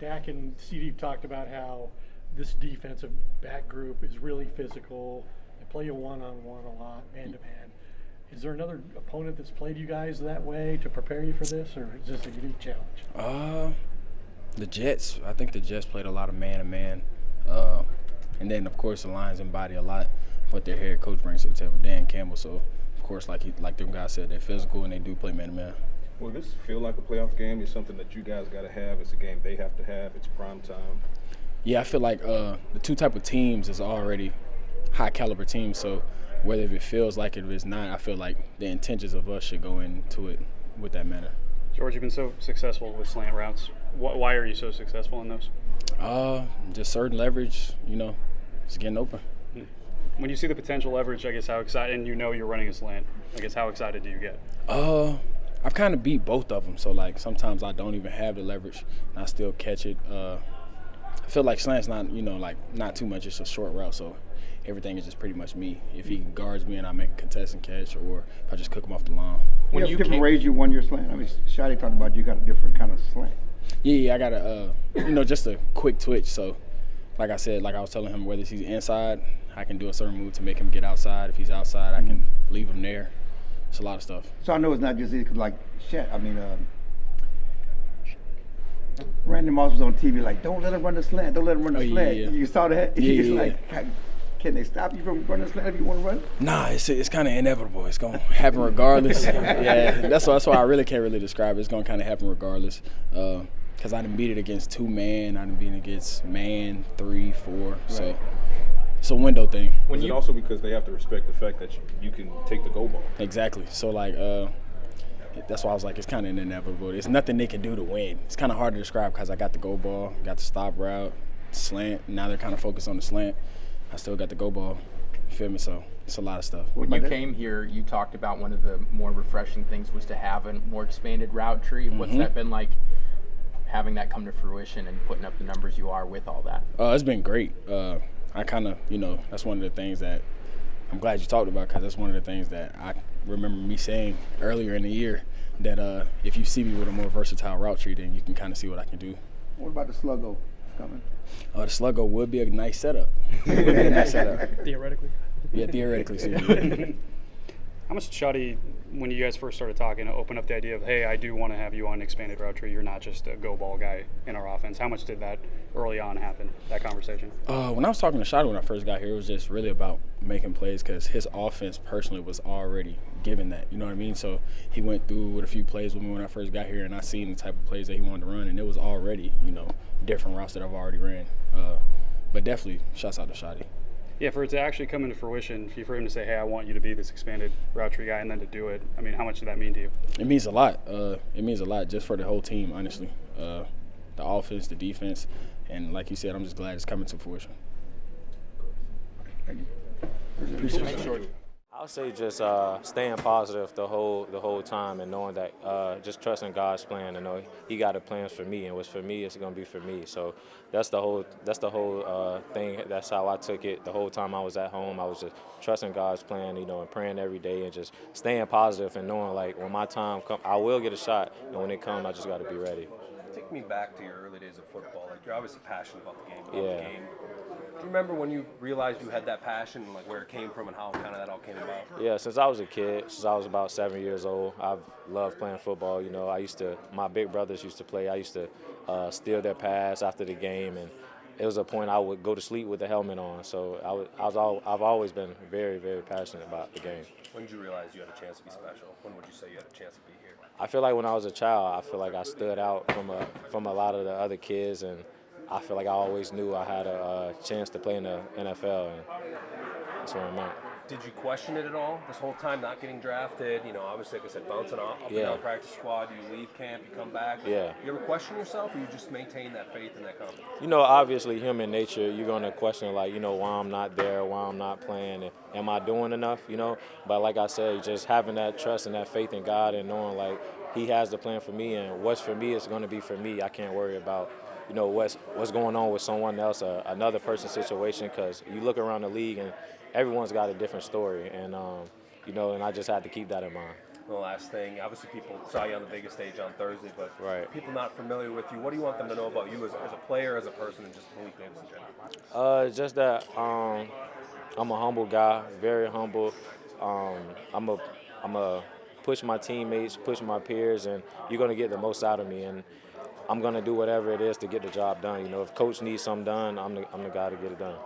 Dak and CD talked about how this defensive back group is really physical. They play you one-on-one a lot, man-to-man. Is there another opponent that's played you guys that way to prepare you for this, or is this a unique challenge? The Jets. I think the Jets played a lot of man-to-man. And then, of course, the Lions embody a lot what their head coach brings to the table, Dan Campbell. So, of course, like them guys said, they're physical and they do play man-to-man. Will this feel like a playoff game? It's something that you guys got to have. It's a game they have to have. It's prime time. Yeah, I feel like the two type of teams is already high-caliber teams. So whether if it feels like it or it's not, I feel like the intentions of us should go into it with that manner. George, you've been so successful with slant routes. Why are you so successful in those? Just certain leverage, just getting open. When you see the potential leverage, I guess how excited, and you're running a slant, I guess how excited do you get? I've kind of beat both of them, so like sometimes I don't even have the leverage, and I still catch it. I feel like slant's not, not too much. It's a short route, so everything is just pretty much me. If he guards me and I make a contesting catch, or if I just cook him off the line. When you different ways you won your slant. I mean, Shadi talked about you got a different kind of slant. Yeah, I got a, just a quick twitch. So, like I said, like I was telling him, whether he's inside, I can do a certain move to make him get outside. If he's outside, I can leave him there. It's a lot of stuff. So I know it's not just easy because, like, Randy Moss was on TV like, don't let him run the slant, don't let him run the slant. Yeah. You saw that? Yeah, like, can they stop you from running the slant if you want to run? Nah, it's kind of inevitable. It's going to happen regardless. Yeah, that's why I really can't really describe it. It's going to kind of happen regardless. Because I done beat it against 2-man, I done beat it against man, 3, 4. Right. So it's a window thing. Is it also because they have to respect the fact that you can take the go ball? Exactly. So, like, that's why I was like, it's kind of inevitable. There's nothing they can do to win. It's kind of hard to describe because I got the go ball, got the stop route, slant. Now they're kind of focused on the slant. I still got the go ball. You feel me? So it's a lot of stuff. When you came here, you talked about one of the more refreshing things was to have a more expanded route tree. What's that been like, having that come to fruition and putting up the numbers you are with all that? It's been great. I kind of, that's one of the things that I'm glad you talked about because that's one of the things that I remember me saying earlier in the year that if you see me with a more versatile route tree, then you can kind of see what I can do. What about the sluggo coming? The sluggo would be a nice setup. Theoretically? Yeah, theoretically. So How much, Shadi, when you guys first started talking, open up the idea of, hey, I do want to have you on an expanded route tree, you're not just a go ball guy in our offense. How much did that early on happen, that conversation? When I was talking to Shadi when I first got here, it was just really about making plays because his offense personally was already given that, you know what I mean? So he went through with a few plays with me when I first got here, and I seen the type of plays that he wanted to run, and it was already, different routes that I've already ran. But definitely, shouts out to Shadi. Yeah, for it to actually come into fruition, for him to say, hey, I want you to be this expanded route tree guy, and then to do it, I mean, how much did that mean to you? It means a lot. It means a lot just for the whole team, honestly. The offense, the defense, and like you said, I'm just glad it's coming to fruition. Thank you. Appreciate it. I would say just staying positive the whole time and knowing that just trusting God's plan and know He got a plan for me, and what's for me is going to be for me. So that's the whole thing. That's how I took it the whole time I was at home. I was just trusting God's plan, and praying every day and just staying positive and knowing like when my time comes, I will get a shot, and when it comes, I just got to be ready. Take me back to your early days of football. Like, you're obviously passionate about the game. Yeah. Do you remember when you realized you had that passion and like where it came from and how kind of that all came about? Yeah, since I was a kid, since I was about 7 years old, I've loved playing football. My big brothers used to play. I used to steal their pass after the game, and it was a point I would go to sleep with the helmet on. So I've always been very, very passionate about the game. When did you realize you had a chance to be special? When would you say you had a chance to be here? I feel like when I was a child, I feel like I stood out from a lot of the other kids, and I feel like I always knew I had a chance to play in the NFL, and that's where I'm at. Did you question it at all this whole time, not getting drafted? Obviously, like I said, bouncing up and down practice squad. You leave camp, you come back. Yeah. You ever question yourself, or you just maintain that faith and that confidence? Obviously, human nature, you're going to question, like, why I'm not there, why I'm not playing, and am I doing enough, But like I said, just having that trust and that faith in God and knowing, like, He has the plan for me, and what's for me is going to be for me. I can't worry about what's going on with someone else, another person's situation, because you look around the league and everyone's got a different story, and and I just had to keep that in mind. the last thing. Obviously, people saw you on the biggest stage on Thursday, but Right. people not familiar with you, what do you want them to know about you as a player, as a person, and just Malik Davis in general? Just that I'm a humble guy, very humble. I'm a push my teammates, push my peers, and you're gonna get the most out of me. And I'm gonna do whatever it is to get the job done. You know, if coach needs something done, I'm the guy to get it done.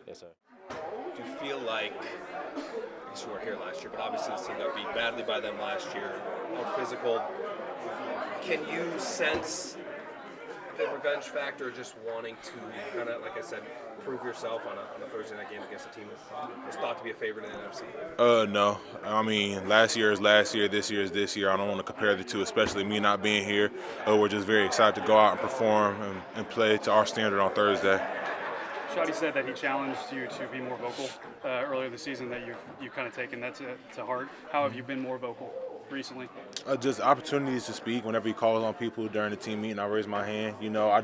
Yes, sir. Do you feel like, I guess you weren't here last year, but obviously this team got beat badly by them last year, more physical. Can you sense the revenge factor, just wanting to kind of, like I said, prove yourself on a Thursday night game against a team that was thought to be a favorite in the NFC? No. I mean, last year is last year, this year is this year. I don't want to compare the two, especially me not being here. We're just very excited to go out and perform and play to our standard on Thursday. Shotty said that he challenged you to be more vocal earlier this season, that you've kind of taken that to heart. How have you been more vocal recently? Just opportunities to speak. Whenever he calls on people during the team meeting, I raise my hand. You know, I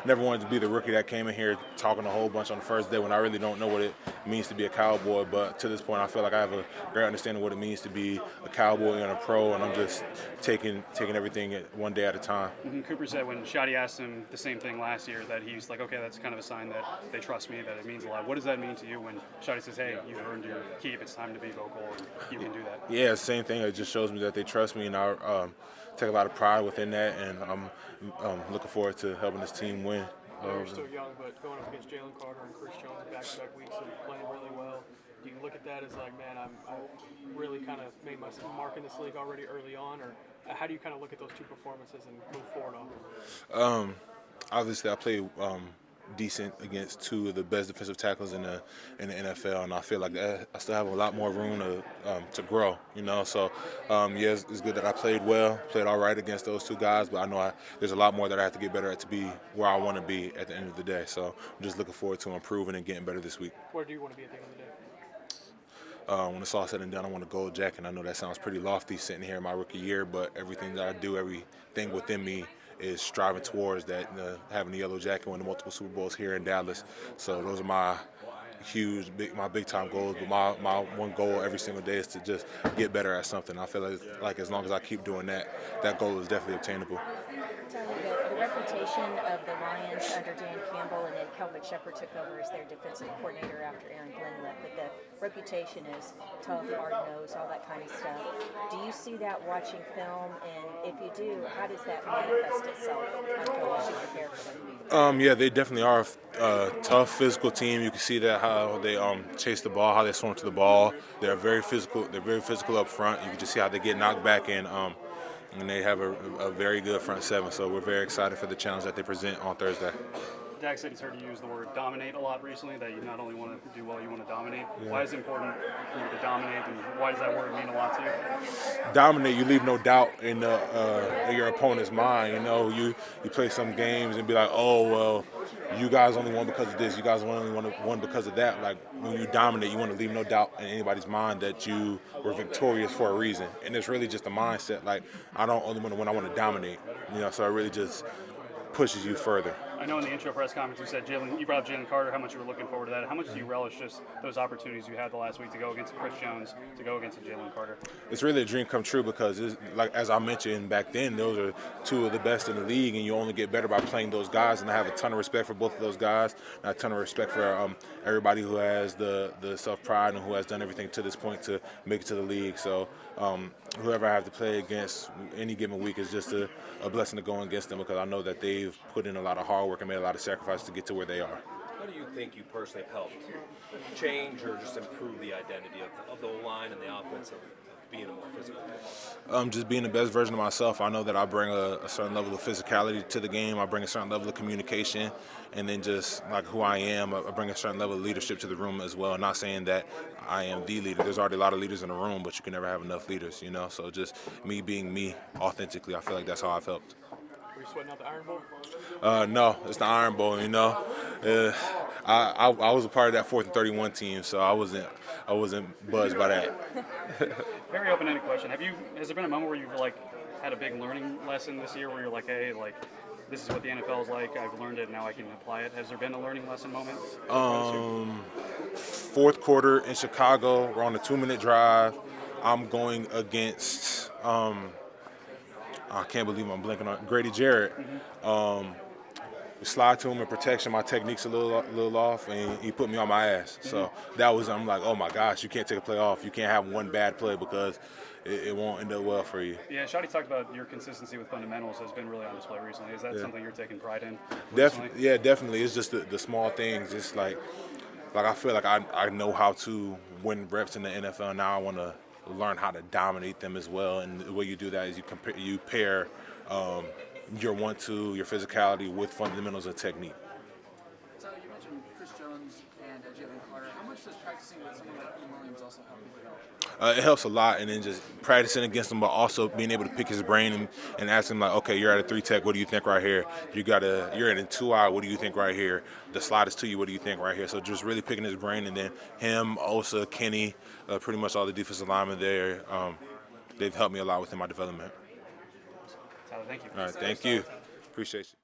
never wanted to be the rookie that came in here talking a whole bunch on the first day when I really don't know what it means to be a Cowboy. But to this point, I feel like I have a great understanding of what it means to be a Cowboy and a pro, and I'm just taking everything one day at a time. Mm-hmm. Cooper said when Shotty asked him the same thing last year that he's like, okay, that's kind of a sign that they trust me, that it means a lot. What does that mean to you when Shotty says, hey, you've earned your keep, it's time to be vocal, and you can do that? Yeah, same thing. It just shows me that they trust me, and I take a lot of pride within that, and I'm looking forward to helping this team win. You're still young, but going up against Jalen Carter and Chris Jones in back-to-back weeks and playing really well, do you look at that as like, man, I've really kind of made my mark in this league already early on, or how do you kind of look at those two performances and move forward off? Obviously, I played decent against two of the best defensive tackles in the NFL, and I feel like I still have a lot more room to grow. You know, so yeah, it's good that I played all right against those two guys, but I know there's a lot more that I have to get better at to be where I want to be at the end of the day. So I'm just looking forward to improving and getting better this week. Where do you want to be at the end of the day? When it's all said and done, I want a gold jacket. I know that sounds pretty lofty sitting here in my rookie year, but everything that I do, everything within me is striving towards that, having the yellow jacket, winning multiple Super Bowls here in Dallas. So those are my big time goals. But my one goal every single day is to just get better at something. I feel like as long as I keep doing that, that goal is definitely obtainable. The reputation of the Lions under Dan Campbell, and then Kelvin Shepard took over as their defensive coordinator after Aaron Glenn left, but the reputation is tough, hard-nosed, all that kind of stuff. Do you see that watching film? And if you do, how does that manifest itself? How should you prepare for them? Yeah, they definitely are a tough, physical team. You can see that how they chase the ball, how they swim to the ball. They're very physical. They're very physical up front. You can just see how they get knocked back and they have a very good front seven. So we're very excited for the challenge that they present on Thursday. Dak said he's heard you use the word dominate a lot recently, that you not only want to do well, you want to dominate. Yeah. Why is it important for you to dominate, and why does that word mean a lot to you? Dominate, you leave no doubt in your opponent's mind. You know, you play some games and be like, oh, well, you guys only won because of this. You guys only won because of that. Like, when you dominate, you want to leave no doubt in anybody's mind that you were victorious for a reason. And it's really just a mindset. Like, I don't only want to win, I want to dominate. You know, so it really just pushes you further. I know in the intro press conference you said you brought up Jalen Carter, how much you were looking forward to that. How much do you relish just those opportunities you had the last week to go against Chris Jones, to go against Jalen Carter? It's really a dream come true because, it's, like as I mentioned back then, those are two of the best in the league, and you only get better by playing those guys. And I have a ton of respect for both of those guys, and a ton of respect for everybody who has the self-pride and who has done everything to this point to make it to the league. So whoever I have to play against any given week is just a blessing to go against them, because I know that they've put in a lot of hard work and made a lot of sacrifices to get to where they are. How do you think you personally have helped change or just improve the identity of the line and the offense of being a more physical team? Just being the best version of myself. I know that I bring a certain level of physicality to the game. I bring a certain level of communication, and then just like who I am, I bring a certain level of leadership to the room as well. Not saying that I am the leader. There's already a lot of leaders in the room, but you can never have enough leaders, you know? So just me being me authentically, I feel like that's how I've helped. Were you sweating out the Iron Bowl? No, it's the Iron Bowl, you know. I was a part of that 4th and 31 team, so I wasn't buzzed by that. Very open-ended question. Has there been a moment where you've had a big learning lesson this year where you're like, hey, this is what the NFL is like, I've learned it, now I can apply it? Has there been a learning lesson moment? 4th quarter in Chicago, we're on a 2-minute drive. I'm going against. I can't believe I'm blinking on Grady Jarrett. Slide to him in protection. My technique's a little off, and he put me on my ass. So that was, I'm like, oh my gosh, you can't take a play off. You can't have one bad play because it won't end up well for you. Yeah, Shotty talked about your consistency with fundamentals has been really on display recently. Is that something you're taking pride in? Yeah, definitely. It's just the small things. It's like I feel like I know how to win reps in the NFL. Now I want to learn how to dominate them as well. And the way you do that is you pair your 1-2, your physicality with fundamentals and technique. So you mentioned Chris Jones and Jalen Carter. How much does practicing with someone like Ian Williams also help you develop? It helps a lot, and then just practicing against him, but also being able to pick his brain and ask him, like, okay, you're at a 3-tech, what do you think right here? You're in a 2-out, what do you think right here? The slide is to you, what do you think right here? So just really picking his brain, and then him, Osa, Kenny, pretty much all the defensive linemen there, they've helped me a lot within my development. Tyler, thank you. All right, thank you. Appreciate you.